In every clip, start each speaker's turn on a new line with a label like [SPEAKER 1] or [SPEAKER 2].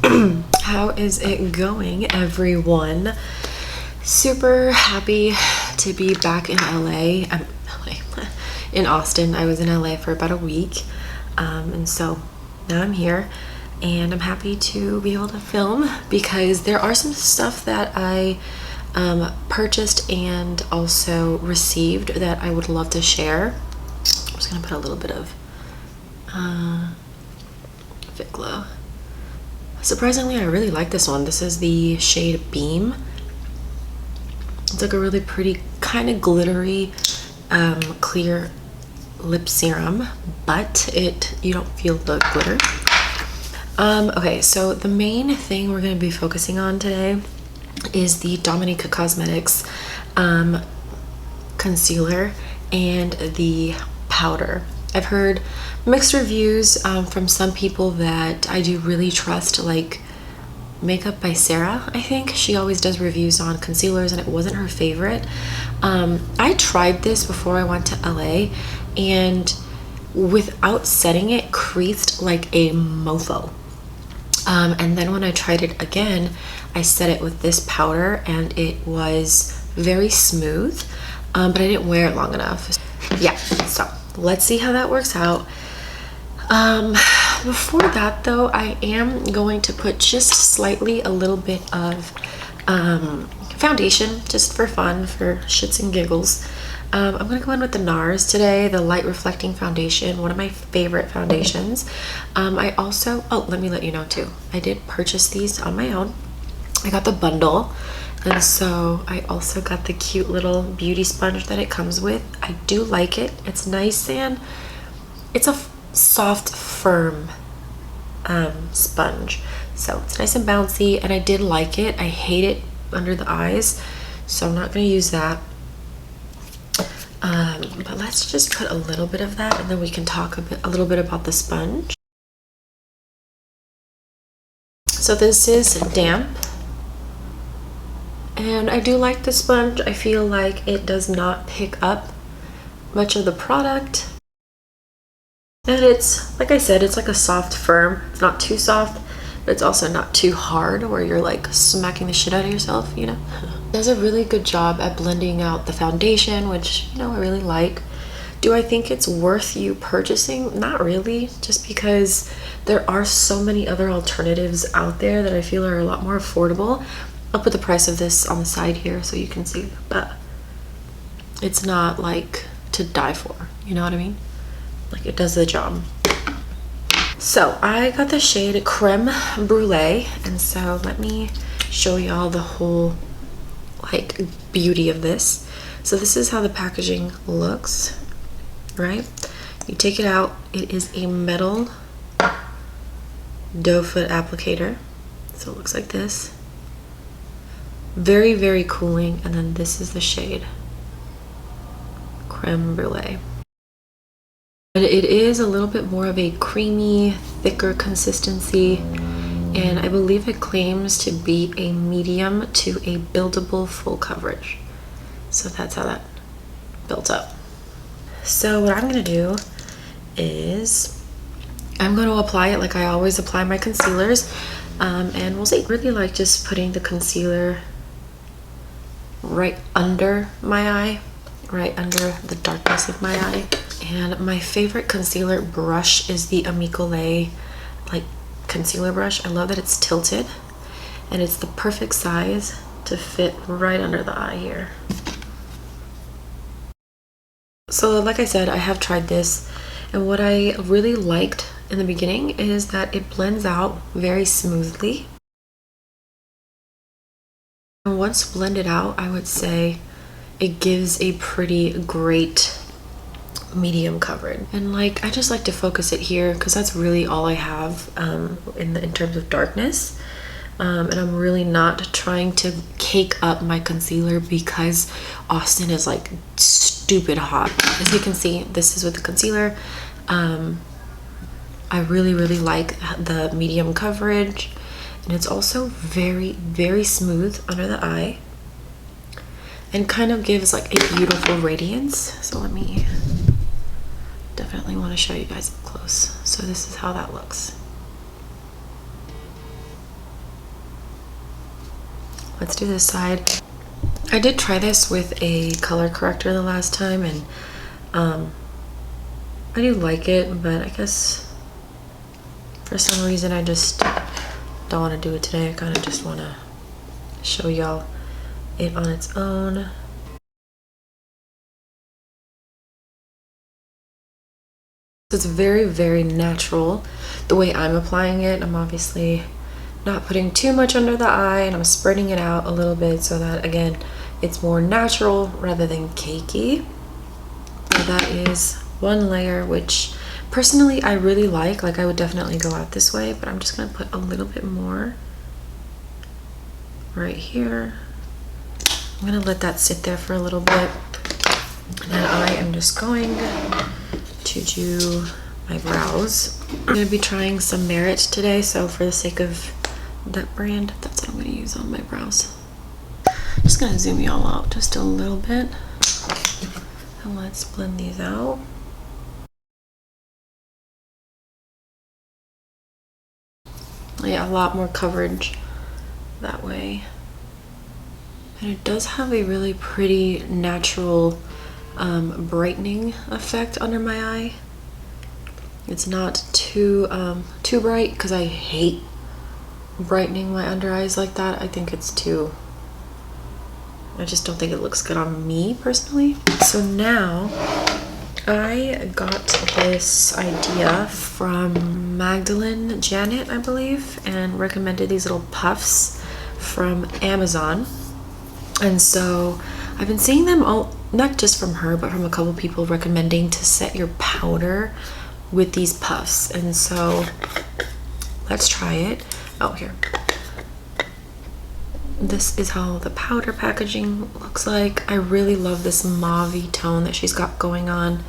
[SPEAKER 1] How is it going, everyone? Super happy to be back in LA. In Austin. I was in LA for about a week, and so now I'm here, and I'm happy to be able to film because there are some stuff that I purchased and also received that I would love to share. I'm just gonna put a little bit of Fitglow. Surprisingly, I really like this one. This is the shade Beam. It's like a really pretty, kind of glittery, clear lip serum, but you don't feel the glitter. Okay, so the main thing we're going to be focusing on today is the Dominque Cosmetics Concealer and the powder. I've heard mixed reviews from some people that I do really trust, like Makeup by Sarah. I think she always does reviews on concealers and it wasn't her favorite. I tried this before I went to LA and without setting it, creased like a mofo. And then when I tried it again, I set it with this powder and it was very smooth, but I didn't wear it long enough. Yeah, so let's see how that works out. Before that though, I am going to put just slightly a little bit of foundation just for fun, for shits and giggles. I'm gonna go in with the NARS today, the light reflecting foundation, one of my favorite foundations. I also, let me let you know too, I did purchase these on my own. I got the bundle, and so I also got the cute little beauty sponge that it comes with. I do like it. It's nice and it's a soft, firm sponge, so it's nice and bouncy, and I did like it. I hate it under the eyes, so I'm not going to use that. But let's just put a little bit of that, and then we can talk a little bit about the sponge. So this is damp, and I do like the sponge. I feel like it does not pick up much of the product. And it's, like I said, it's like a soft, firm. It's not too soft, but it's also not too hard where you're like smacking the shit out of yourself, you know? It does a really good job at blending out the foundation, which, you know, I really like. Do I think it's worth you purchasing? Not really, just because there are so many other alternatives out there that I feel are a lot more affordable. I'll put the price of this on the side here so you can see, but it's not like to die for, you know what I mean? Like, it does the job. So I got the shade Creme Brûlée, and so let me show y'all the whole like beauty of this. So this is how the packaging looks, right? You take it out, it is a metal doe foot applicator, so it looks like this. Very, very cooling. And then this is the shade Creme Brûlée. And it is a little bit more of a creamy, thicker consistency, and I believe it claims to be a medium to a buildable full coverage. So that's how that built up. So what I'm gonna do is I'm going to apply it like I always apply my concealers, and we'll see. I really like just putting the concealer right under my eye, right under the darkness of my eye. And my favorite concealer brush is the Dominique like concealer brush. I love that it's tilted and it's the perfect size to fit right under the eye here. So like I said, I have tried this, and what I really liked in the beginning is that it blends out very smoothly. And once blended out, I would say it gives a pretty great medium coverage. And like, I just like to focus it here because that's really all I have in terms of darkness. And I'm really not trying to cake up my concealer because Austin is like stupid hot. As you can see, this is with the concealer. I really like the medium coverage, and it's also very, very smooth under the eye and kind of gives like a beautiful radiance. So let me definitely want to show you guys up close. So this is how that looks. let's do this side. I did try this with a color corrector the last time, and I do like it, but I guess for some reason I just don't want to do it today. I kind of just want to show y'all it on its own. It's very, very natural the way I'm applying it. I'm obviously not putting too much under the eye, and I'm spreading it out a little bit so that, again, it's more natural rather than cakey. So that is one layer, which personally I really like. Like, I would definitely go out this way, but I'm just gonna put a little bit more right here. I'm gonna let that sit there for a little bit, and then I am just going to do my brows. I'm gonna be trying some Merit today, so for the sake of that brand, that's what I'm gonna use on my brows. Just gonna zoom y'all out just a little bit, and let's blend these out. Yeah, a lot more coverage that way. And it does have a really pretty natural brightening effect under my eye. It's not too bright, because I hate brightening my under eyes like that. I think it's too, I just don't think it looks good on me personally. So now I got this idea from Magdalene Janet, I believe, and recommended these little puffs from Amazon. And so I've been seeing them all, not just from her, but from a couple people recommending to set your powder with these puffs. And so let's try it. Oh, here. This is how the powder packaging looks like. I really love this mauve-y tone that she's got going on.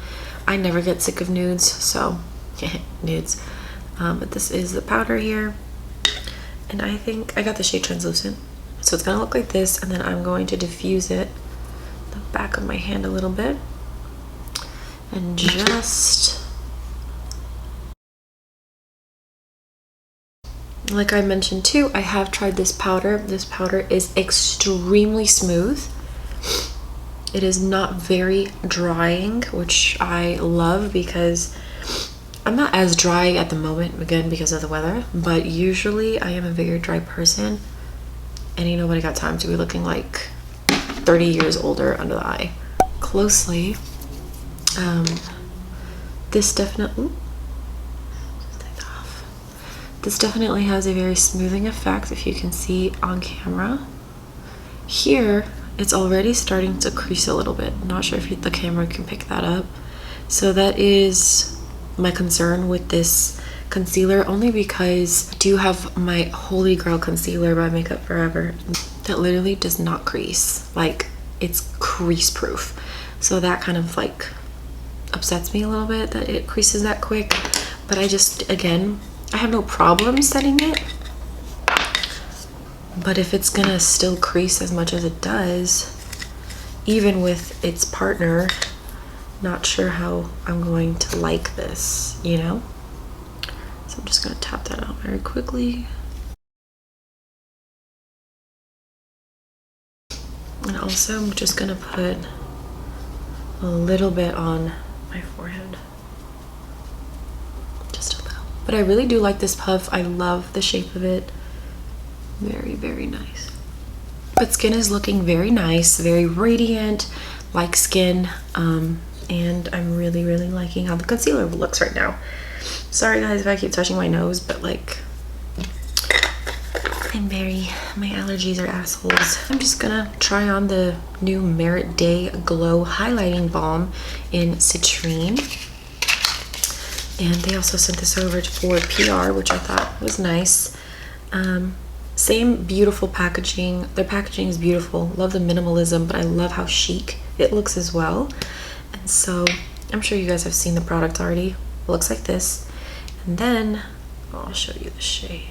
[SPEAKER 1] I never get sick of nudes, so nudes. But this is the powder here, and I think I got the shade Translucent. So it's gonna look like this, and then I'm going to diffuse it the back of my hand a little bit, and just like I mentioned too, I have tried this powder. This powder is extremely smooth. It is not very drying, which I love, because I'm not as dry at the moment, again, because of the weather, but usually I am a very dry person, and ain't nobody got time to be looking like 30 years older under the eye. Closely, this definitely, this definitely has a very smoothing effect, if you can see on camera. Here, it's already starting to crease a little bit. I'm not sure if the camera can pick that up. So that is my concern with this concealer, only because I do have my Holy Grail concealer by Makeup Forever that literally does not crease. Like, it's crease proof. So that kind of like upsets me a little bit that it creases that quick. But I just, again, I have no problem setting it. But if it's gonna still crease as much as it does, even with its partner, not sure how I'm going to like this, you know? So I'm just gonna tap that out very quickly. And also I'm just gonna put a little bit on my forehead. Just a little. But I really do like this puff. I love the shape of it. Very, very nice. But skin is looking very nice, very radiant, like skin. And I'm really, really liking how the concealer looks right now. Sorry guys if I keep touching my nose, but like, my allergies are assholes. I'm just gonna try on the new Merit Day Glow Highlighting Balm in Citrine. And they also sent this over for PR, which I thought was nice. Same beautiful packaging. Their packaging is beautiful. Love the minimalism, but I love how chic it looks as well. And so I'm sure you guys have seen the product already. It looks like this. And then I'll show you the shade.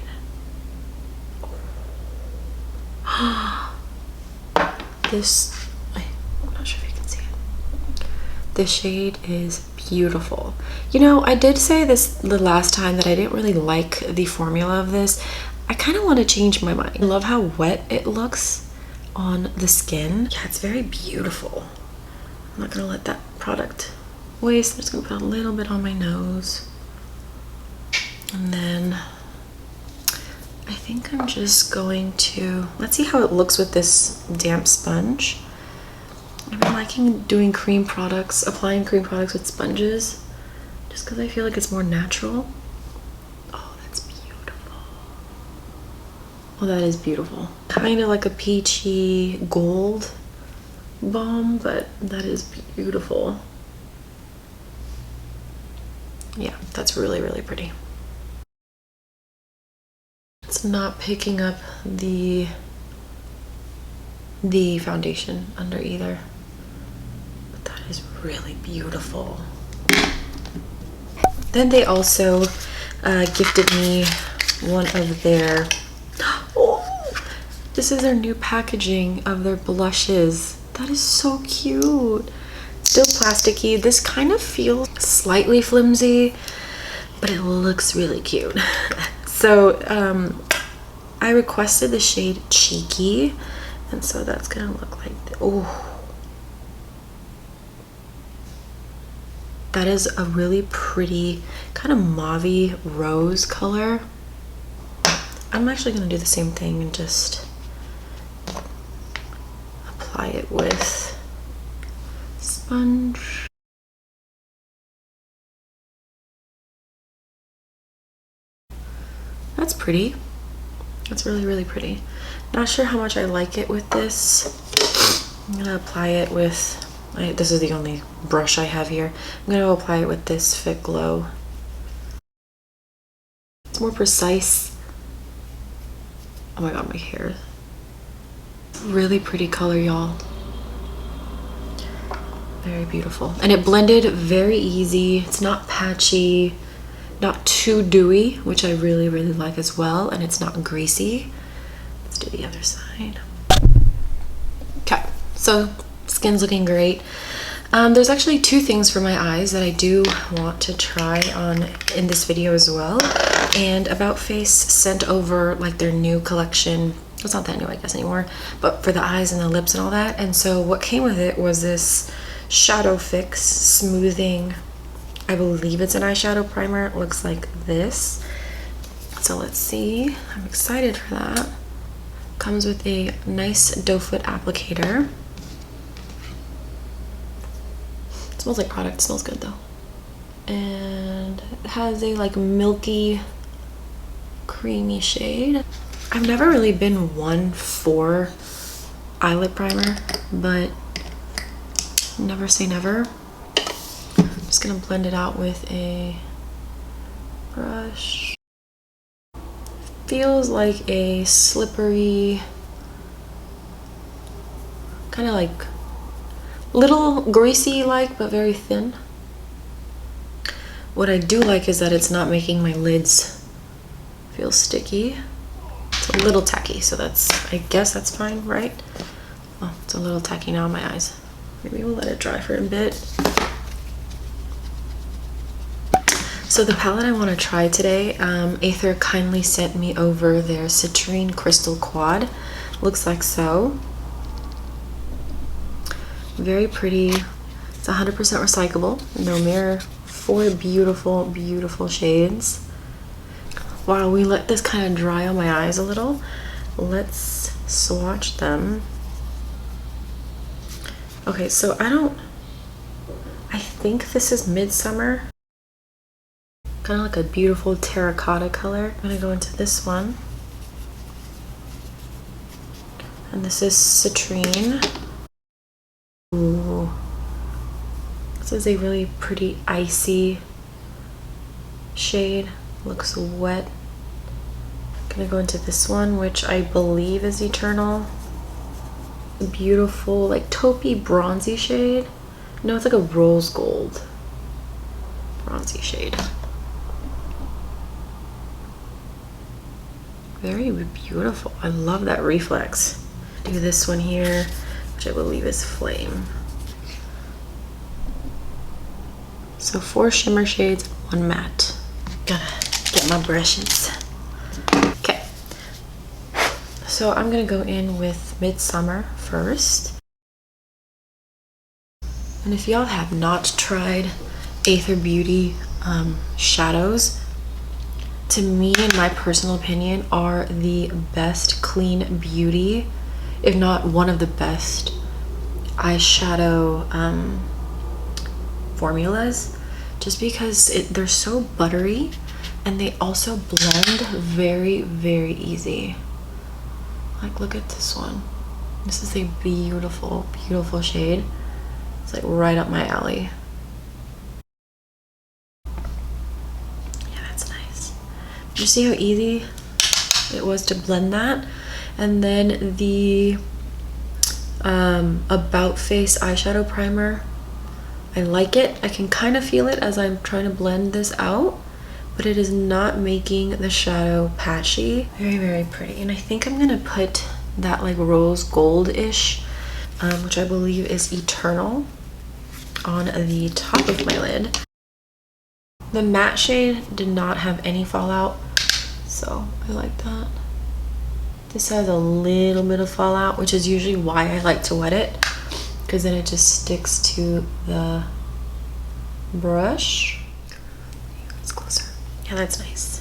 [SPEAKER 1] This, I'm not sure if you can see it. This shade is beautiful. You know, I did say this the last time that I didn't really like the formula of this. I kind of want to change my mind. I love how wet it looks, on the skin. Yeah, it's very beautiful. I'm not gonna let that product waste. I'm just gonna put a little bit on my nose. And then I think I'm just going to, let's see how it looks with this damp sponge. I've been liking doing cream products, applying cream products with sponges, just because I feel like it's more natural. Oh, that's beautiful. Oh, that is beautiful. Kind of like a peachy gold balm, but that is beautiful. Yeah, that's really, really pretty. It's not picking up the foundation under either, but that is really beautiful. Then they also gifted me one of their, oh, this is their new packaging of their blushes. That is so cute. Still plasticky. This kind of feels slightly flimsy, but it looks really cute. So I requested the shade Cheeky, and so that's gonna look like this. Oh, that is a really pretty kind of mauve-y rose color. I'm actually gonna do the same thing and just apply it with sponge. That's pretty. That's really, really pretty. Not sure how much I like it with this. I'm gonna apply it with, this is the only brush I have here. I'm gonna apply it with this Fitglow. It's more precise. Oh my god, my hair. Really pretty color, y'all. Very beautiful. And it blended very easy. It's not patchy. Not too dewy, which I really, really like as well, and it's not greasy. Let's do the other side. Okay, so skin's looking great. There's actually two things for my eyes that I do want to try on in this video as well. And About Face sent over like their new collection. It's not that new, I guess, anymore, but for the eyes and the lips and all that. And so what came with it was this Shadow Fix Smoothing, I believe it's an eyeshadow primer. It looks like this. So let's see. I'm excited for that. Comes with a nice doe foot applicator. It smells like product. It smells good though. And it has a like milky, creamy shade. I've never really been one for eyelid primer, but never say never. Just gonna blend it out with a brush. Feels like a slippery, kind of like little greasy like, but very thin. What I do like is that it's not making my lids feel sticky. It's a little tacky, so that's, I guess that's fine, right? Oh, it's a little tacky now on my eyes. Maybe we'll let it dry for a bit. So the palette I want to try today, Athr kindly sent me over their Citrine Crystal Quad. Looks like so. Very pretty. It's 100% recyclable. No mirror. 4 beautiful, beautiful shades. While we let this kind of dry on my eyes a little, let's swatch them. Okay, so I think this is Midsummer. Kind of like a beautiful terracotta color. I'm gonna go into this one. And this is Citrine. Ooh. This is a really pretty icy shade. Looks wet. Gonna go into this one, which I believe is Eternal. Beautiful, like taupey bronzy shade. No, it's like a rose gold bronzy shade. Very beautiful. I love that reflex. Do this one here, which I believe is Flame. So 4 shimmer shades, 1 matte. Gotta get my brushes. Okay. So I'm gonna go in with Midsummer first. And if y'all have not tried Athr Beauty shadows, to me, in my personal opinion, are the best clean beauty, if not one of the best eyeshadow formulas, just because they're so buttery and they also blend very, very easy. Like, look at this one. This is a beautiful, beautiful shade. It's like right up my alley. Yeah, that's nice. Did you see how easy it was to blend that? And then the About Face eyeshadow primer, I like it. I can kind of feel it as I'm trying to blend this out, but it is not making the shadow patchy. Very, very pretty. And I think I'm gonna put that like rose gold-ish, which I believe is Eternal, on the top of my lid. The matte shade did not have any fallout, so I like that. This has a little bit of fallout, which is usually why I like to wet it, because then it just sticks to the brush. It's closer. Yeah, that's nice.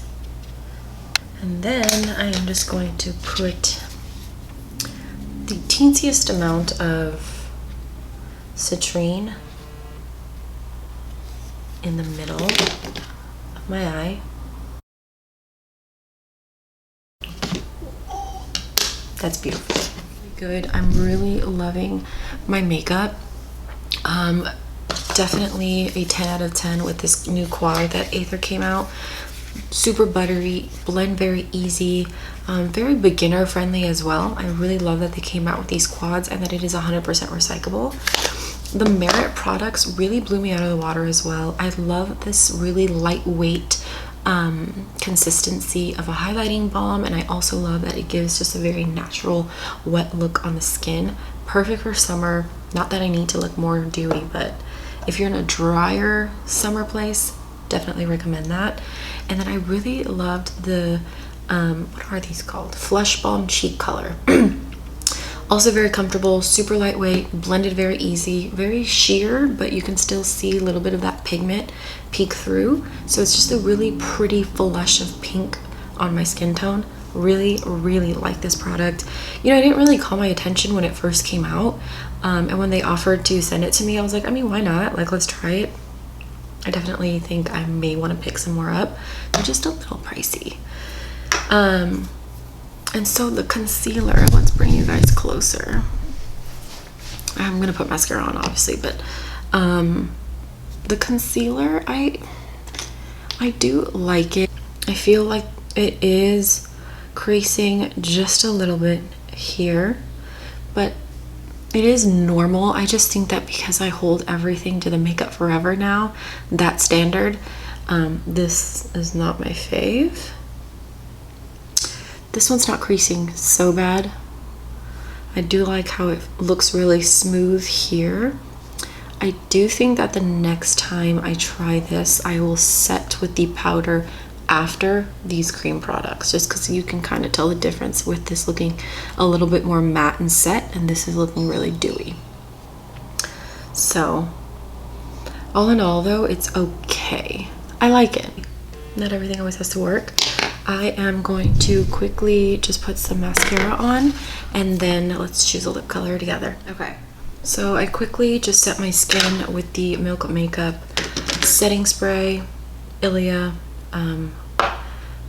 [SPEAKER 1] And then I am just going to put the teensiest amount of Citrine in the middle of my eye. That's beautiful. Good. I'm really loving my makeup. Definitely a 10 out of 10 with this new quad that Athr came out. Super buttery, blend very easy, very beginner friendly as well. I really love that they came out with these quads and that it is 100% recyclable. The Merit products really blew me out of the water as well. I love this really lightweight consistency of a highlighting balm, and I also love that it gives just a very natural wet look on the skin. Perfect for summer. Not that I need to look more dewy, but if you're in a drier summer place, definitely recommend that. And then I really loved the what are these called? Flush Balm Cheek Color. Also very comfortable, super lightweight, blended very easy, very sheer, but you can still see a little bit of that pigment peek through. So it's just a really pretty flush of pink on my skin tone. Really, really like this product. You know, I didn't really call my attention when it first came out. And when they offered to send it to me, I was like, I mean, why not? Like, let's try it. I definitely think I may want to pick some more up. They're just a little pricey. And so the concealer, let's bring you guys closer. I'm gonna put mascara on obviously, but the concealer, I do like it. I feel like it is creasing just a little bit here, but it is normal. I just think that because I hold everything to the Makeup Forever now, that standard, this is not my fave. This one's not creasing so bad. I do like how it looks really smooth here. I do think that the next time I try this, I will set with the powder after these cream products, just because you can kind of tell the difference with this looking a little bit more matte and set, and this is looking really dewy. So all in all though, it's okay. I like it. Not everything always has to work. I am going to quickly just put some mascara on, and then let's choose a lip color together. Okay, so I quickly just set my skin with the Milk Makeup setting spray, Ilia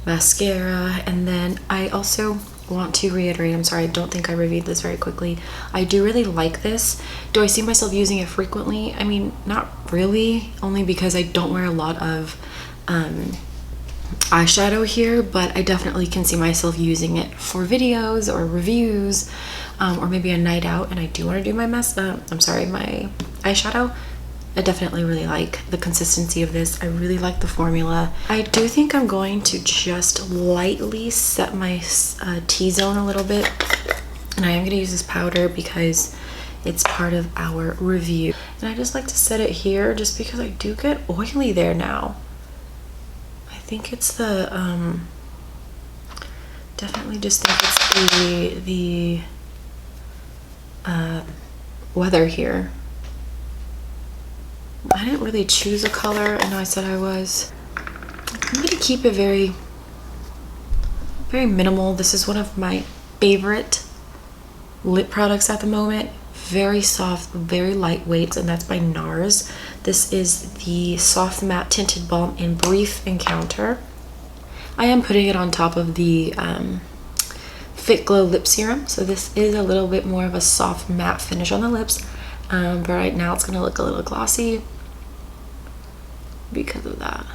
[SPEAKER 1] mascara, and then I also want to reiterate, I'm sorry, I don't think I reviewed this very quickly. I do really like this. Do I see myself using it frequently? I mean, not really, only because I don't wear a lot of eyeshadow here, but I definitely can see myself using it for videos or reviews, or maybe a night out, and I do want to do my my eyeshadow. I definitely really like the consistency of this. I really like the formula. I do think I'm going to just lightly set my T-zone a little bit, and I am going to use this powder because it's part of our review, and I just like to set it here just because I do get oily there now. I think it's the Definitely just think it's the weather here. I didn't really choose a color. I know I said I was. I'm going to keep it very, very minimal. This is one of my favorite lip products at the moment. Very soft, very lightweight, and that's by NARS. This is the Soft Matte Tinted Balm in Brief Encounter. I am putting it on top of the Fitglow lip serum, so this is a little bit more of a soft matte finish on the lips, but right now it's gonna look a little glossy because of that.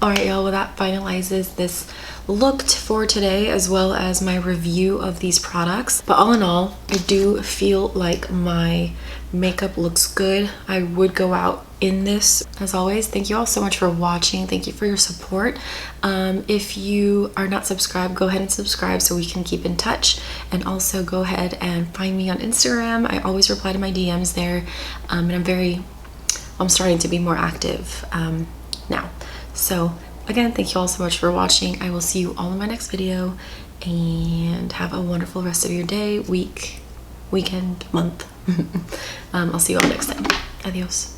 [SPEAKER 1] Alright y'all, well that finalizes this look for today, as well as my review of these products. But all in all, I do feel like my makeup looks good. I would go out in this. As always, thank you all so much for watching. Thank you for your support. If you are not subscribed, go ahead and subscribe so we can keep in touch. And also go ahead and find me on Instagram. I always reply to my DMs there, and I'm starting to be more active now. So again, thank you all so much for watching. I will see you all in my next video, and have a wonderful rest of your day, week, weekend, month. I'll see you all next time. Adios.